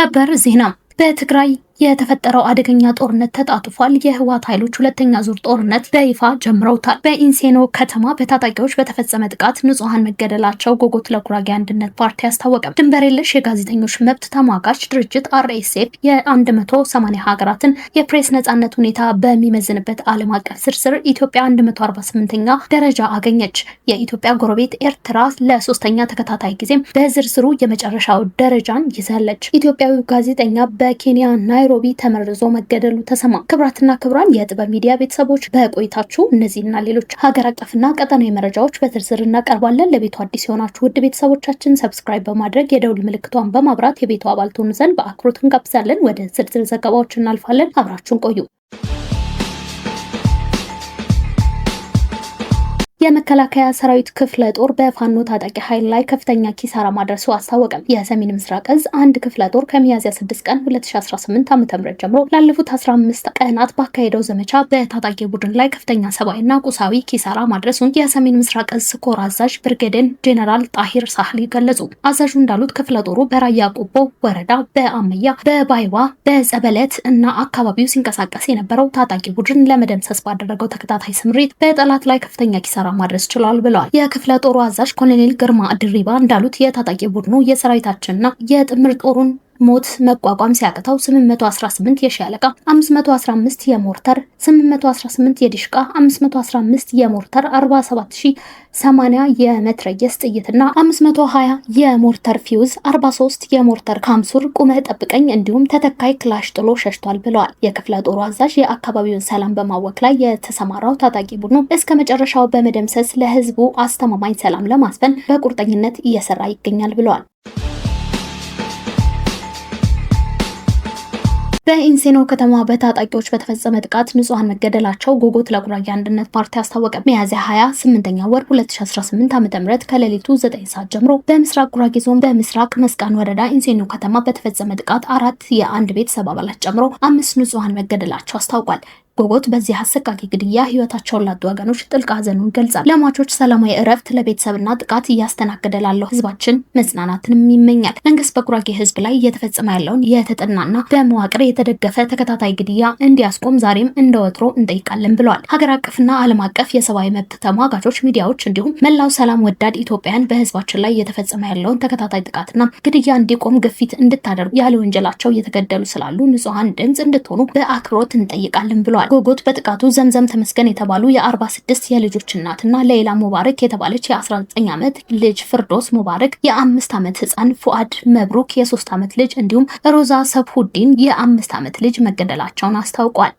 ሰበር ዜና በትግራይ የተፈጠረው አደገኛ ጦርነት ተጣጥፏል። የህወሓት ኃይሎች ሁለተኛ ዙር ጦርነት በይፋ ጀምረውታል። በኢንሴኖ ከተማ በታጣቂዎች በተፈጸመ ጥቃት ንጹሃን መገደላቸው ጎጎት ለጉራጌ አንድነት ፓርቲ አስታወቀ። ድንበር የለሽ የጋዜጠኞች መብት ተሟጋች ድርጅት አርኤስኤፍ የ180 ሀገራትን የፕሬስ ነጻነት ሁኔታ በሚመዝንበት ዓለም አቀፍ ዝርዝር ኢትዮጵያ 148ኛ ደረጃ አገኘች። የኢትዮጵያ ጎረቤት ኤርትራ ለሶስተኛ ተከታታይ ጊዜም በዝርዝሩ የመጨረሻው ደረጃን ይዛለች። ኢትዮጵያዊው ጋዜጠኛ በኬንያ ናይሮቢ ተመርዞ መገደሉ ተሰማ። ክብራትና ክብራን የጥበብ ሚዲያ ቤተሰቦች በቆይታችሁ እነዚህና ሌሎች ሀገር አቀፍና ቀጠናዊ መረጃዎች በዝርዝር እናቀርባለን። ለቤቱ አዲስ የሆናችሁ ውድ ቤተሰቦቻችን ሰብስክራይብ በማድረግ የደውል ምልክቷን በማብራት የቤቱ አባል ትሆኑ ዘንድ በአክብሮት እንጋብዛለን። ወደ ዝርዝር ዘገባዎች እናልፋለን። አብራችሁን ቆዩ። የመከላከያ ሰራዊት ክፍለ ጦር በፋኖ ታጣቂ ኃይል ላይ ከፍተኛ ኪሳራ ማድረሱ አስታወቀ። የሰሜን ምስራቅ እዝ አንድ ክፍለ ጦር ከሚያዝያ 6 ቀን 2018 ዓ.ም ጀምሮ ላለፉት 15 ቀናት ባካሄደው ዘመቻ በታጣቂ ቡድን ላይ ከፍተኛ ሰብአዊና ቁሳዊ ኪሳራ ማድረሱን የሰሜን ምስራቅ እዝ ኮር አዛዥ ብርጌዴር ጄኔራል ጣሂር ሳህሊ ገለጹ። አዛዡ እንዳሉት ክፍለ ጦሩ በራያ ቆቦ ወረዳ በአመያ፣ በባይዋ፣ በጸበለት እና አካባቢው ሲንቀሳቀስ የነበረው ታጣቂ ቡድን ለመደምሰስ ባደረገው ተከታታይ ስምሪት በጠላት ላይ ከፍተኛ ኪሳራ ማድረስ ችሏል ብለዋል። የክፍለ ጦሩ አዛዥ ኮሎኔል ግርማ ድሪባ እንዳሉት የታጣቂ ቡድኑ የሰራዊታችንና የጥምር ጦሩን ሞት መቋቋም ሲያቅተው 818 የሻለቃ 515 የሞርተር 818 የዲሽቃ 515 የሞርተር 47080 የመትረየስ ጥይትና 520 የሞርተር ፊውዝ 43 የሞርተር ካምሱር ቁመህ ጠብቀኝ እንዲሁም ተተካይ ክላሽ ጥሎ ሸሽቷል ብለዋል። የክፍለ ጦሩ አዛዥ የአካባቢውን ሰላም በማወክ ላይ የተሰማራው ታጣቂ ቡድኑ እስከ መጨረሻው በመደምሰስ ለህዝቡ አስተማማኝ ሰላም ለማስፈን በቁርጠኝነት እየሰራ ይገኛል ብለዋል። በኢንሴኖ ከተማ በታጣቂዎች በተፈጸመ ጥቃት ንጹሃን መገደላቸው ጎጎት ለጉራጌ አንድነት ፓርቲ አስታወቀ። ሚያዝያ 28ኛ ወር 2018 ዓ.ም ከሌሊቱ 9 ሰዓት ጀምሮ በምስራቅ ጉራጌ ዞን በምስራቅ መስቃን ወረዳ ኢንሴኖ ከተማ በተፈጸመ ጥቃት 4 የአንድ ቤተሰብ አባላት ጨምሮ 5 ንጹሃን መገደላቸው አስታውቋል። ጎጎት በዚህ አሰቃቂ ግድያ ህይወታቸውን ላጡ ወገኖች ጥልቅ ሐዘኑን ገልጻል። ለሟቾች ሰላማዊ እረፍት፣ ለቤተሰብና ጥቃት እያስተናገደ ላለው ህዝባችን መጽናናትንም ይመኛል። መንግስት በጉራጌ ህዝብ ላይ እየተፈጸመ ያለውን የተጠናና በመዋቅር የተደገፈ ተከታታይ ግድያ እንዲያስቆም ዛሬም እንደወትሮ እንጠይቃለን ብለዋል። ሀገር አቀፍና ዓለም አቀፍ የሰብአዊ መብት ተሟጋቾች፣ ሚዲያዎች እንዲሁም መላው ሰላም ወዳድ ኢትዮጵያውያን በህዝባችን ላይ እየተፈጸመ ያለውን ተከታታይ ጥቃትና ግድያ እንዲቆም ግፊት እንድታደርጉ ያለ ወንጀላቸው እየተገደሉ ስላሉ ንጹሃን ድምጽ እንድትሆኑ በአክብሮት እንጠይቃለን ብለዋል። ጎጎት በጥቃቱ ዘምዘም ተመስገን የተባሉ የ46 የልጆች እናትና ሌላ ሙባረክ የተባለች የ19 ዓመት ልጅ፣ ፍርዶስ ሙባረክ የ5 ዓመት ህፃን፣ ፉአድ መብሩክ የ3 ዓመት ልጅ እንዲሁም ሮዛ ሰብሁዲን የ5 ዓመት ልጅ መገደላቸውን አስታውቋል።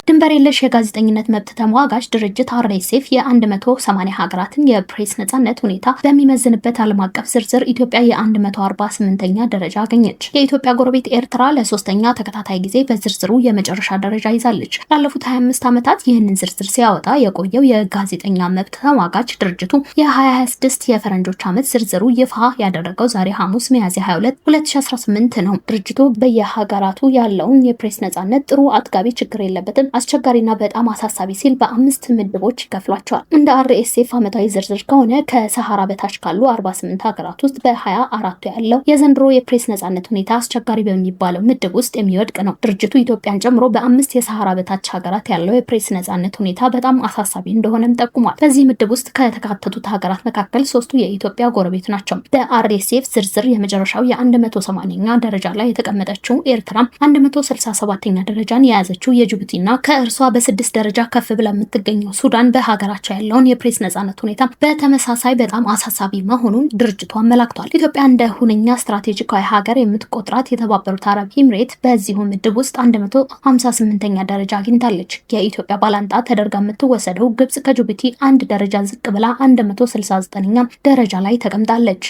ድንበር የለሽ የጋዜጠኝነት መብት ተሟጋች ድርጅት አርኤስኤፍ የ180 ሀገራትን የፕሬስ ነጻነት ሁኔታ በሚመዝንበት ዓለም አቀፍ ዝርዝር ኢትዮጵያ የ148ኛ ደረጃ አገኘች። የኢትዮጵያ ጎረቤት ኤርትራ ለሶስተኛ ተከታታይ ጊዜ በዝርዝሩ የመጨረሻ ደረጃ ይዛለች። ላለፉት 25 ዓመታት ይህንን ዝርዝር ሲያወጣ የቆየው የጋዜጠኛ መብት ተሟጋች ድርጅቱ የ2026 የፈረንጆች ዓመት ዝርዝሩ ይፋ ያደረገው ዛሬ ሐሙስ ሚያዝያ 22 2018 ነው። ድርጅቱ በየሀገራቱ ያለውን የፕሬስ ነጻነት ጥሩ፣ አጥጋቢ፣ ችግር የለበትም፣ አስቸጋሪና በጣም አሳሳቢ ሲል በ5 ምድቦች ይከፍሏቸዋል። እንደ አርኤስኤፍ ዓመታዊ ዝርዝር ከሆነ ከሰሃራ በታች ካሉ 48 ሀገራት ውስጥ በ24ቱ ያለው የዘንድሮ የፕሬስ ነጻነት ሁኔታ አስቸጋሪ በሚባለው ምድብ ውስጥ የሚወድቅ ነው። ድርጅቱ ኢትዮጵያን ጨምሮ በ5 የሰሃራ በታች ሀገራት ያለው የፕሬስ ነጻነት ሁኔታ በጣም አሳሳቢ እንደሆነም ጠቁሟል። በዚህ ምድብ ውስጥ ከተካተቱት ሀገራት መካከል 3ቱ የኢትዮጵያ ጎረቤት ናቸው። በአርኤስኤፍ ዝርዝር የመጨረሻው የ180ኛ ደረጃ ላይ የተቀመጠችው ኤርትራ 167ኛ ደረጃን የያዘችው የጅቡቲና ከእርሷ በ6 ደረጃ ከፍ ብላ የምትገኘው ሱዳን በሀገራቸው ያለውን የፕሬስ ነጻነት ሁኔታ በተመሳሳይ በጣም አሳሳቢ መሆኑን ድርጅቱ አመላክቷል። ኢትዮጵያ እንደ ሁነኛ ስትራቴጂካዊ ሀገር የምትቆጥራት የተባበሩት አረብ ኤምሬት በዚሁ ምድብ ውስጥ 158ኛ ደረጃ አግኝታለች። የኢትዮጵያ ባላንጣ ተደርጋ የምትወሰደው ግብጽ ከጅቡቲ አንድ ደረጃ ዝቅ ብላ 169ኛ ደረጃ ላይ ተቀምጣለች።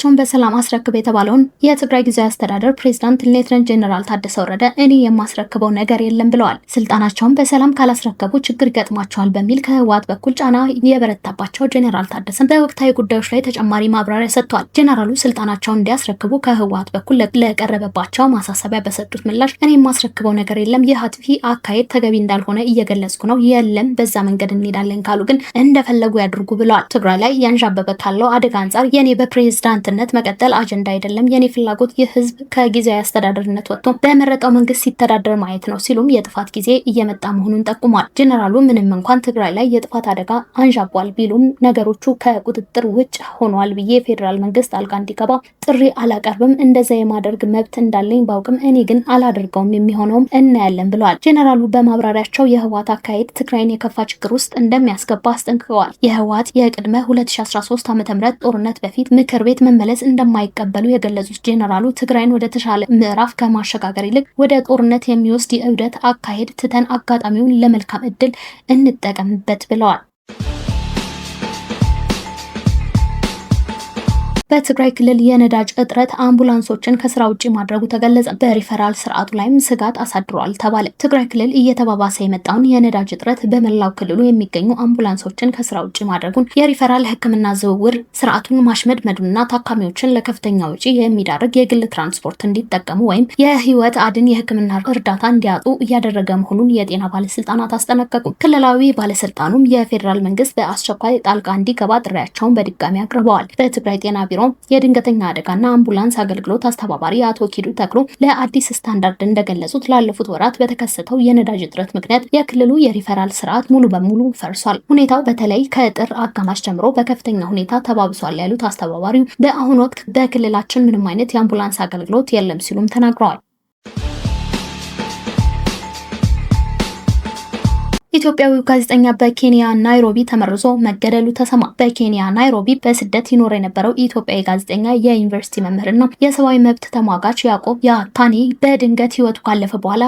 ስልጣናቸውን በሰላም አስረክብ የተባለውን የትግራይ ጊዜያዊ አስተዳደር ፕሬዝዳንት ሌተናንት ጄኔራል ታደሰ ወረደ እኔ የማስረክበው ነገር የለም ብለዋል። ስልጣናቸውን በሰላም ካላስረከቡ ችግር ይገጥማቸዋል በሚል ከህወሓት በኩል ጫና የበረታባቸው ጄኔራል ታደሰን በወቅታዊ ጉዳዮች ላይ ተጨማሪ ማብራሪያ ሰጥቷል። ጄኔራሉ ስልጣናቸውን እንዲያስረክቡ ከህወሓት በኩል ለቀረበባቸው ማሳሰቢያ በሰጡት ምላሽ እኔ የማስረክበው ነገር የለም፣ ይህ አጥፊ አካሄድ ተገቢ እንዳልሆነ እየገለጽኩ ነው፣ የለም በዛ መንገድ እንሄዳለን ካሉ ግን እንደፈለጉ ያድርጉ ብለዋል። ትግራይ ላይ ያንዣበበ ካለው አደጋ አንጻር የኔ በፕሬዝዳንትነት መቀጠል አጀንዳ አይደለም፣ የኔ ፍላጎት ይህ ህዝብ ከጊዜያዊ አስተዳደርነት ወጥቶ በመረጠው መንግስት ሲተዳደር ማየት ነው ሲሉም የጥፋት ጊዜ እየመጣ መሆኑን ጠቁሟል። ጄኔራሉ ምንም እንኳን ትግራይ ላይ የጥፋት አደጋ አንዣቧል ቢሉም ነገሮቹ ከቁጥጥር ውጭ ሆኗል ብዬ ፌዴራል መንግስት ጣልቃ እንዲገባ ጥሪ አላቀርብም፣ እንደዛ የማደርግ መብት እንዳለኝ ባውቅም እኔ ግን አላደርገውም፣ የሚሆነውም እናያለን ብለዋል። ጄኔራሉ በማብራሪያቸው የህወሓት አካሄድ ትግራይን የከፋ ችግር ውስጥ እንደሚያስገባ አስጠንቅቀዋል። የህወሓት የቅድመ 2013 ዓ.ም ጦርነት በፊት ምክር ቤት መመለስ እንደማይቀበሉ የገለጹት ጄኔራሉ ትግራይን ወደ ተሻለ ምዕራፍ ከማሸጋገር ይልቅ ወደ ጦርነት የሚወስድ የእብደት አካሄድ ትተን አጋጣሚውን ለመልካም እድል እንጠቀምበት ብለዋል። በትግራይ ክልል የነዳጅ እጥረት አምቡላንሶችን ከስራ ውጪ ማድረጉ ተገለጸ። በሪፈራል ስርዓቱ ላይም ስጋት አሳድሯል ተባለ። ትግራይ ክልል እየተባባሰ የመጣውን የነዳጅ እጥረት በመላው ክልሉ የሚገኙ አምቡላንሶችን ከስራ ውጪ ማድረጉን፣ የሪፈራል ሕክምና ዝውውር ስርዓቱን ማሽመድመዱንና ታካሚዎችን ለከፍተኛ ወጪ የሚዳርግ የግል ትራንስፖርት እንዲጠቀሙ ወይም የህይወት አድን የሕክምና እርዳታ እንዲያጡ እያደረገ መሆኑን የጤና ባለስልጣናት አስጠነቀቁ። ክልላዊ ባለስልጣኑም የፌዴራል መንግስት በአስቸኳይ ጣልቃ እንዲገባ ጥሪያቸውን በድጋሚ አቅርበዋል። በትግራይ ጤና ቢሮ የድንገተኛ አደጋና አምቡላንስ አገልግሎት አስተባባሪ አቶ ኪዱ ተክሎ ለአዲስ ስታንዳርድ እንደገለጹት ላለፉት ወራት በተከሰተው የነዳጅ እጥረት ምክንያት የክልሉ የሪፈራል ስርዓት ሙሉ በሙሉ ፈርሷል። ሁኔታው በተለይ ከጥር አጋማሽ ጀምሮ በከፍተኛ ሁኔታ ተባብሷል ያሉት አስተባባሪው በአሁኑ ወቅት በክልላችን ምንም አይነት የአምቡላንስ አገልግሎት የለም ሲሉም ተናግረዋል። ኢትዮጵያዊው ጋዜጠኛ በኬንያ ናይሮቢ ተመርዞ መገደሉ ተሰማ። በኬንያ ናይሮቢ በስደት ይኖር የነበረው ኢትዮጵያዊ ጋዜጠኛ የዩኒቨርሲቲ መምህርና የሰብአዊ መብት ተሟጋች ያዕቆብ ያታኒ በድንገት ህይወቱ ካለፈ በኋላ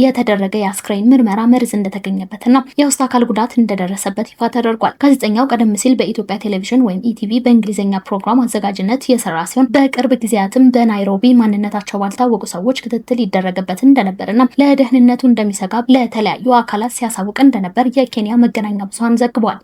የተደረገ የአስክሬን ምርመራ መርዝ እንደተገኘበትና የውስጥ አካል ጉዳት እንደደረሰበት ይፋ ተደርጓል። ጋዜጠኛው ቀደም ሲል በኢትዮጵያ ቴሌቪዥን ወይም ኢቲቪ በእንግሊዝኛ ፕሮግራም አዘጋጅነት የሰራ ሲሆን በቅርብ ጊዜያትም በናይሮቢ ማንነታቸው ባልታወቁ ሰዎች ክትትል ይደረግበት እንደነበርና ለደህንነቱ እንደሚሰጋ ለተለያዩ አካላት ሲያሳውቅ እንደነበር የኬንያ መገናኛ ብዙሃን ዘግቧል።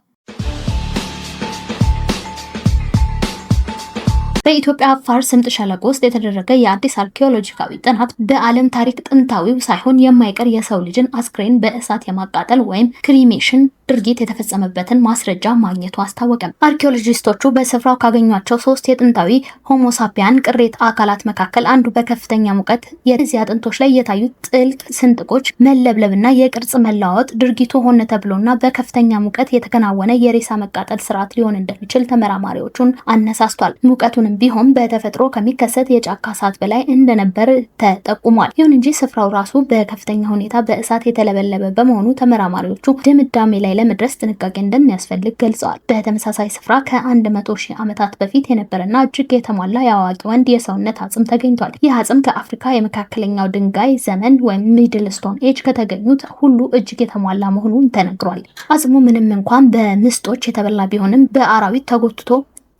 በኢትዮጵያ አፋር ስምጥ ሸለቆ ውስጥ የተደረገ የአዲስ አርኪኦሎጂካዊ ጥናት በዓለም ታሪክ ጥንታዊው ሳይሆን የማይቀር የሰው ልጅን አስክሬን በእሳት የማቃጠል ወይም ክሪሜሽን ድርጊት የተፈጸመበትን ማስረጃ ማግኘቱ አስታወቀም። አርኪኦሎጂስቶቹ በስፍራው ካገኟቸው 3 የጥንታዊ ሆሞሳፒያን ቅሬታ አካላት መካከል አንዱ በከፍተኛ ሙቀት የዚህ አጥንቶች ላይ የታዩት ጥልቅ ስንጥቆች፣ መለብለብና የቅርጽ መለዋወጥ ድርጊቱ ሆነ ተብሎና በከፍተኛ ሙቀት የተከናወነ የሬሳ መቃጠል ስርዓት ሊሆን እንደሚችል ተመራማሪዎቹን አነሳስቷል። ሙቀቱንም ቢሆን በተፈጥሮ ከሚከሰት የጫካ እሳት በላይ እንደነበር ተጠቁሟል። ይሁን እንጂ ስፍራው ራሱ በከፍተኛ ሁኔታ በእሳት የተለበለበ በመሆኑ ተመራማሪዎቹ ድምዳሜ ላይ ለመድረስ ጥንቃቄ እንደሚያስፈልግ ገልጸዋል። በተመሳሳይ ስፍራ ከ100 ሺህ ዓመታት በፊት የነበረና እጅግ የተሟላ የአዋቂ ወንድ የሰውነት አጽም ተገኝቷል። ይህ አጽም ከአፍሪካ የመካከለኛው ድንጋይ ዘመን ወይም ሚድል ስቶን ኤጅ ከተገኙት ሁሉ እጅግ የተሟላ መሆኑን ተነግሯል። አጽሙ ምንም እንኳን በምስጦች የተበላ ቢሆንም በአራዊት ተጎትቶ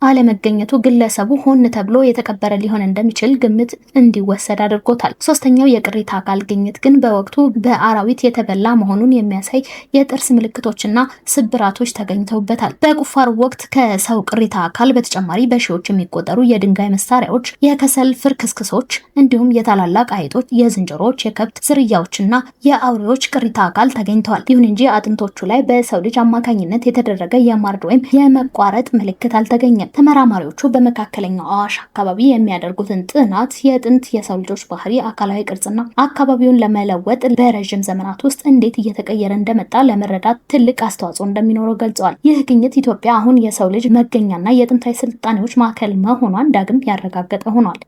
አለመገኘቱ ግለሰቡ ሆን ተብሎ የተቀበረ ሊሆን እንደሚችል ግምት እንዲወሰድ አድርጎታል። ሶስተኛው የቅሪተ አካል ግኝት ግን በወቅቱ በአራዊት የተበላ መሆኑን የሚያሳይ የጥርስ ምልክቶችና ስብራቶች ተገኝተውበታል። በቁፋሮ ወቅት ከሰው ቅሪተ አካል በተጨማሪ በሺዎች የሚቆጠሩ የድንጋይ መሳሪያዎች፣ የከሰል ፍርክስክሶች እንዲሁም የታላላቅ አይጦች፣ የዝንጀሮዎች፣ የከብት ዝርያዎችና የአውሬዎች ቅሪተ አካል ተገኝተዋል። ይሁን እንጂ አጥንቶቹ ላይ በሰው ልጅ አማካኝነት የተደረገ የማርድ ወይም የመቋረጥ ምልክት አልተገኘም። ተመራማሪዎቹ በመካከለኛው አዋሽ አካባቢ የሚያደርጉትን ጥናት የጥንት የሰው ልጆች ባህሪ፣ አካላዊ ቅርጽና አካባቢውን ለመለወጥ በረዥም ዘመናት ውስጥ እንዴት እየተቀየረ እንደመጣ ለመረዳት ትልቅ አስተዋጽኦ እንደሚኖረው ገልጸዋል። ይህ ግኝት ኢትዮጵያ አሁን የሰው ልጅ መገኛና የጥንታዊ ስልጣኔዎች ማዕከል መሆኗን ዳግም ያረጋገጠ ሆኗል።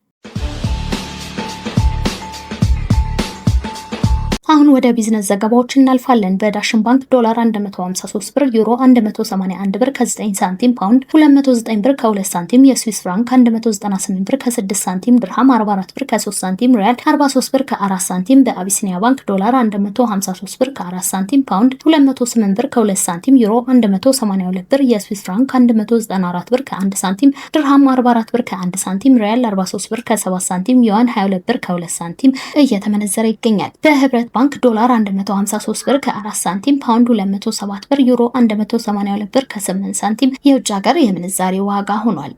አሁን ወደ ቢዝነስ ዘገባዎች እናልፋለን። በዳሽን ባንክ ዶላር 153 ብር፣ ዩሮ 181 ብር ከ9 ሳንቲም፣ ፓውንድ 209 ብር ከ2 ሳንቲም፣ የስዊስ ፍራንክ 198 ብር ከ6 ሳንቲም፣ ድርሃም 44 ብር ከ3 ሳንቲም፣ ሪያል 43 ብር ከ4 ሳንቲም። በአቢሲኒያ ባንክ ዶላር 153 ብር ከ4 ሳንቲም፣ ፓውንድ 208 ብር ከ2 ሳንቲም፣ ዩሮ 182 ብር፣ የስዊስ ፍራንክ 194 ብር ከ1 ሳንቲም፣ ድርሃም 44 ብር ከ1 ሳንቲም፣ ሪያል 43 ብር ከ7 ሳንቲም፣ ዩዋን 22 ብር ከ2 ሳንቲም እየተመነዘረ ይገኛል። በህብረት ባንክ ዶላር 153 ብር ከ4 ሳንቲም፣ ፓውንድ 207 ብር፣ ዩሮ 182 ብር ከ8 ሳንቲም የውጭ ሀገር የምንዛሬ ዋጋ ሆኗል።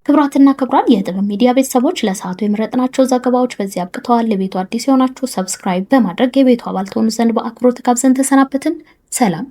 ክቡራትና ክቡራን የጥበብ ሚዲያ ቤተሰቦች ለሰዓቱ የመረጥናቸው ዘገባዎች በዚህ አብቅተዋል። ለቤቱ አዲስ የሆናችሁ ሰብስክራይብ በማድረግ የቤቱ አባል ትሆኑ ዘንድ በአክብሮት ጋብዘን ተሰናበትን። ሰላም።